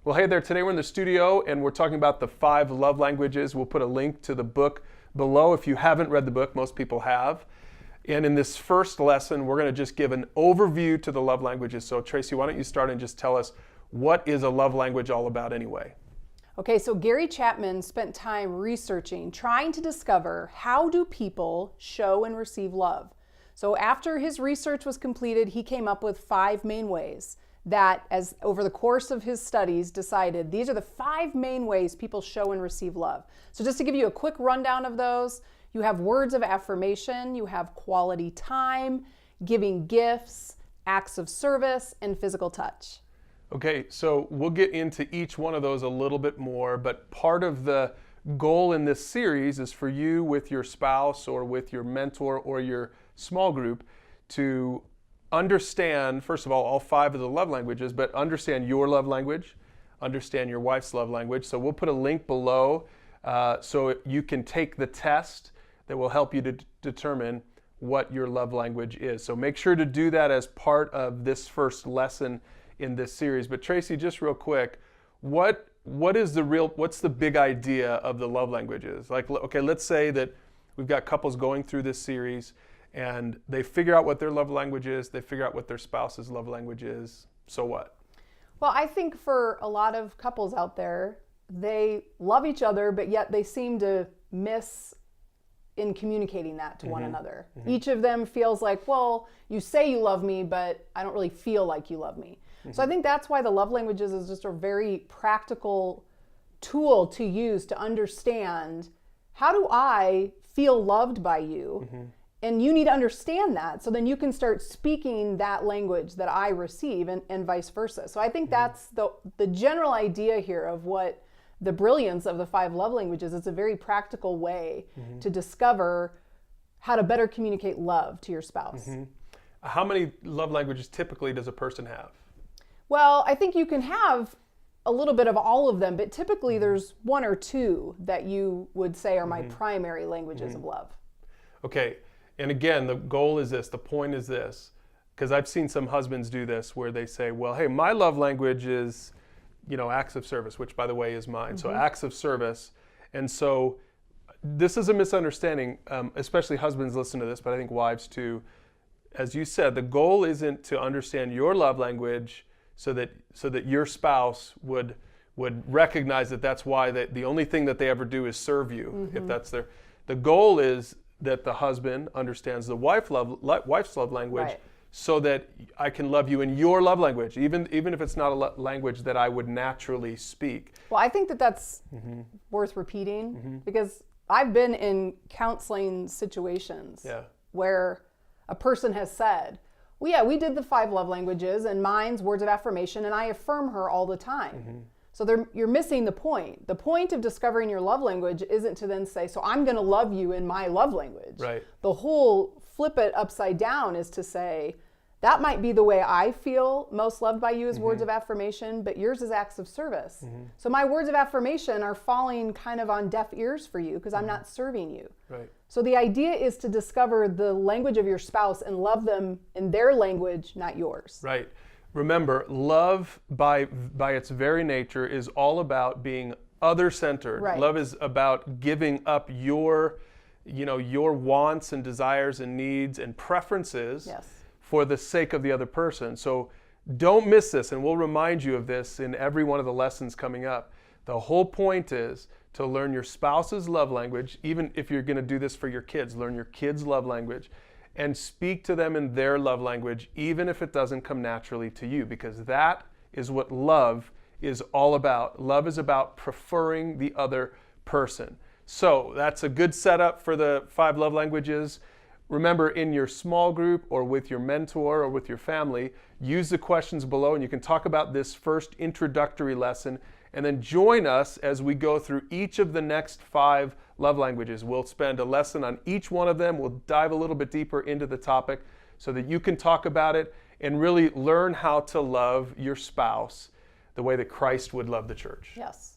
Well, hey there. Today we're in the studio and we're talking about the 5 love languages. We'll put a link to the book below if you haven't read the book. Most people have. And in this first lesson, we're going to just give an overview to the love languages. So Tracy, why don't you start and just tell us, what is a love language all about anyway? Okay, so Gary Chapman spent time researching, trying to discover how do people show and receive love. So after his research was completed, he came up with 5 main ways that, as over the course of his studies, decided these are the 5 main ways people show and receive love. So just to give you a quick rundown of those, you have words of affirmation, you have quality time, giving gifts, acts of service, and physical touch. Okay, so we'll get into each one of those a little bit more, but part of the goal in this series is for you with your spouse or with your mentor or your small group to understand, first of all 5 of the love languages, but understand your love language, understand your wife's love language. So we'll put a link below so you can take the test that will help you to determine what your love language is. So make sure to do that as part of this first lesson in this series. But Tracy, just real quick, what's the big idea of the love languages? Like, okay, let's say that we've got couples going through this series and they figure out what their love language is, they figure out what their spouse's love language is. So what? Well, I think for a lot of couples out there, they love each other, but yet they seem to miss in communicating that to one another. Each of them feels like, well, you say you love me, but I don't really feel like you love me. So I think that's why the love languages is just a very practical tool to use to understand, how do I feel loved by you? And you need to understand that, so then you can start speaking that language that I receive, and vice versa. So I think that's the general idea here of what the brilliance of the 5 love languages. It's a very practical way to discover how to better communicate love to your spouse. How many love languages typically does a person have? Well, I think you can have a little bit of all of them, but typically there's 1 or 2 that you would say are my primary languages of love. Okay, and again, the goal is this, the point is this, because I've seen some husbands do this where they say, well, hey, my love language is, acts of service, which by the way is mine. So acts of service. And so this is a misunderstanding, especially husbands listen to this, but I think wives too. As you said, the goal isn't to understand your love language so that your spouse would recognize that that's why the only thing that they ever do is serve you. If that's the goal is that the husband understands the wife's love language, Right. so that I can love you in your love language, even if it's not a language that I would naturally speak. Well, I think that's worth repeating, because I've been in counseling situations where a person has said, well, yeah, we did the 5 love languages and mine's words of affirmation, and I affirm her all the time. So you're missing the point. The point of discovering your love language isn't to then say, so I'm going to love you in my love language. Right. The whole flip it upside down is to say, that might be the way I feel most loved by you is words of affirmation, but yours is acts of service. So my words of affirmation are falling kind of on deaf ears for you because I'm not serving you. Right. So the idea is to discover the language of your spouse and love them in their language, not yours. Right. Remember, love by its very nature is all about being other-centered. Right. Love is about giving up your wants and desires and needs and preferences for the sake of the other person. So don't miss this, and we'll remind you of this in every one of the lessons coming up. The whole point is to learn your spouse's love language. Even if you're going to do this for your kids, learn your kids' love language and speak to them in their love language, even if it doesn't come naturally to you, because that is what love is all about. Love is about preferring the other person. So that's a good setup for the 5 love languages. Remember, in your small group or with your mentor or with your family, use the questions below and you can talk about this first introductory lesson, and then join us as we go through each of the next 5 love languages. We'll spend a lesson on each one of them. We'll dive a little bit deeper into the topic so that you can talk about it and really learn how to love your spouse the way that Christ would love the church. Yes.